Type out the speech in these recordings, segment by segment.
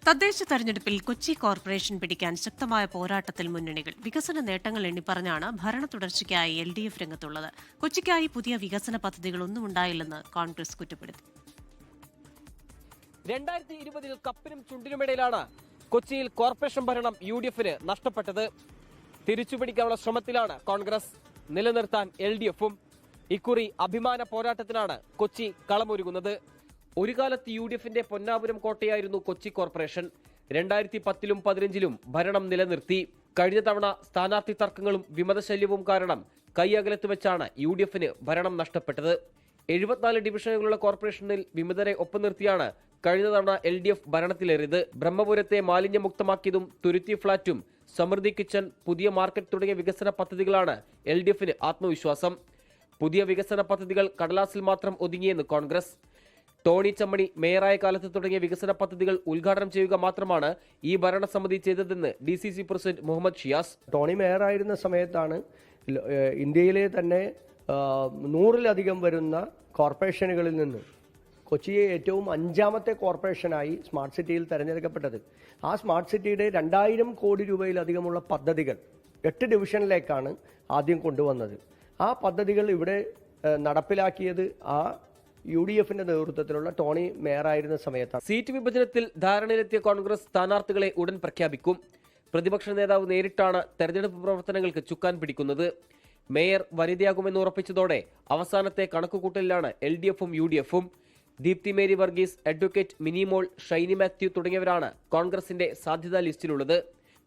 തദ്ദേശ തെരഞ്ഞെടുപ്പിൽ കൊച്ചി കോർപ്പറേഷൻ പിടിക്കാൻ ശക്തമായ പോരാട്ടത്തിൽ മുന്നണികൾ. വികസന നേട്ടങ്ങൾ എണ്ണിപ്പറഞ്ഞാണ് ഭരണ തുടർച്ചയ്ക്കായി LDF രംഗത്തുള്ളത്. കൊച്ചിക്കായി പുതിയ വികസന പദ്ധതികളൊന്നും ഉണ്ടായില്ലെന്ന് കോൺഗ്രസ് കുറ്റപ്പെടുത്തി. 2020 കപ്പിനും ചുണ്ടിനുമിടയിലാണ് കൊച്ചിയിൽ കോർപ്പറേഷൻ ഭരണം UDF-ന് നഷ്ടപ്പെട്ടത്. തിരിച്ചുപിടിക്കാനുള്ള ശ്രമത്തിലാണ് കോൺഗ്രസ്, നിലനിർത്താൻ LDF-ഉം. ഇക്കുറി അഭിമാന പോരാട്ടത്തിനാണ് കൊച്ചി കളമൊരുങ്ങുന്നത്. ഒരു കാലത്ത് UDF-ന്റെ പൊന്നാപുരം കോട്ടയായിരുന്നു കൊച്ചി കോർപ്പറേഷൻ. 2010-ലും 2015-ലും ഭരണം നിലനിർത്തി. കഴിഞ്ഞ തവണ സ്ഥാനാർത്ഥി തർക്കങ്ങളും വിമതശല്യവും കാരണം കൈയകലത്ത് വെച്ചാണ് UDF-ന് ഭരണം നഷ്ടപ്പെട്ടത്. 74 ഡിവിഷനുകളുള്ള കോർപ്പറേഷനിൽ വിമതരെ ഒപ്പം നിർത്തിയാണ് കഴിഞ്ഞ തവണ LDF ഭരണത്തിലേറിയത്. ബ്രഹ്മപുരത്തെ മാലിന്യമുക്തമാക്കിയതും തുരുത്തി ഫ്ളാറ്റും സമൃദ്ധി കിച്ചൺ, പുതിയ മാർക്കറ്റ് തുടങ്ങിയ വികസന പദ്ധതികളാണ് LDF-ന് ആത്മവിശ്വാസം. പുതിയ വികസന പദ്ധതികൾ കടലാസിൽ മാത്രം ഒതുങ്ങിയെന്ന് കോൺഗ്രസ്. ടോണി ചമ്മണി മേയറായ കാലത്ത് തുടങ്ങിയ വികസന പദ്ധതികൾ ഉദ്ഘാടനം ചെയ്യുക മാത്രമാണ് ഈ ഭരണസമിതി ചെയ്തതെന്ന് DCC president Muhammad Shiyas. Tony മേയറായിരുന്ന സമയത്താണ് ഇന്ത്യയിലെ തന്നെ 100-ലധികം വരുന്ന കോർപ്പറേഷനുകളിൽ നിന്ന് കൊച്ചിയെ ഏറ്റവും 5ാമത്തെ കോർപ്പറേഷനായി സ്മാർട്ട് സിറ്റിയിൽ തെരഞ്ഞെടുക്കപ്പെട്ടത്. ആ സ്മാർട്ട് സിറ്റിയുടെ 2000 കോടി രൂപയിലധികമുള്ള പദ്ധതികൾ 8 ഡിവിഷനിലേക്കാണ് ആദ്യം കൊണ്ടുവന്നത്. ആ പദ്ധതികൾ ഇവിടെ നടപ്പിലാക്കിയത് UDF-ന്റെ നേതൃത്വത്തിലുള്ള ടോണി മേയറായിരുന്ന സമയത്താണ്. സീറ്റ് വിഭജനത്തിൽ ധാരണയിലെത്തിയ കോൺഗ്രസ് സ്ഥാനാർത്ഥികളെ ഉടൻ പ്രഖ്യാപിക്കും. പ്രതിപക്ഷ നേതാവ് നേരിട്ടാണ് തെരഞ്ഞെടുപ്പ് പ്രവർത്തനങ്ങൾക്ക് ചുക്കാൻ പിടിക്കുന്നത്. മേയർ വനിതയാകുമെന്ന് ഉറപ്പിച്ചതോടെ അവസാനത്തെ കണക്കുകൂട്ടലിലാണ് LDF-ഉം UDF-ഉം. ദീപ്തി മേരി വർഗീസ്, അഡ്വക്കേറ്റ് മിനിമോൾ, ഷൈനി മാത്യു തുടങ്ങിയവരാണ് കോൺഗ്രസിന്റെ സാധ്യതാ ലിസ്റ്റിലുള്ളത്.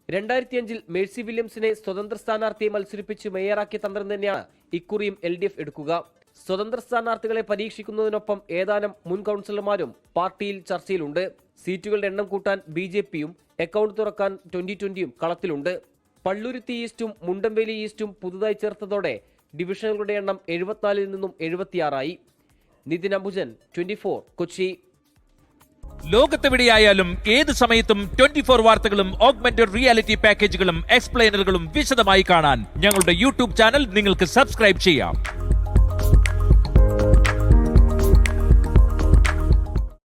2005-ൽ മേഴ്സി വില്യംസിനെ സ്വതന്ത്ര സ്ഥാനാർത്ഥിയെ മത്സരിപ്പിച്ച് മേയറാക്കിയ തന്ത്രം തന്നെയാണ് ഇക്കുറിയും LDF എടുക്കുക. സ്വതന്ത്ര സ്ഥാനാർത്ഥികളെ പരീക്ഷിക്കുന്നതിനൊപ്പം ഏതാനും മുൻ കൗൺസിലർമാരും പാർട്ടിയിൽ ചർച്ചയിലുണ്ട്. സീറ്റുകളുടെ എണ്ണം കൂട്ടാൻ BJP-യും അക്കൗണ്ട് തുറക്കാൻ 2020-യും കളത്തിലുണ്ട്. പള്ളുരുത്തി ഈസ്റ്റും മുണ്ടംവേലി ഈസ്റ്റും പുതുതായി ചേർത്തതോടെ ഡിവിഷനുകളുടെ എണ്ണം 74-ൽ നിന്നും 76-ആയി. നിതിൻ അംബുജൻ, 24, കൊച്ചി. ലോകത്തെവിടെയായാലും ഏത് സമയത്തും 24 വാർത്തകളും ഓഗ്മെന്റഡ് റിയാലിറ്റി പാക്കേജുകളും എക്സ്പ്ലെയിനറുകളും വിശദമായി കാണാൻ ഞങ്ങളുടെ YouTube ചാനൽ നിങ്ങൾക്ക് സബ്സ്ക്രൈബ് ചെയ്യാം.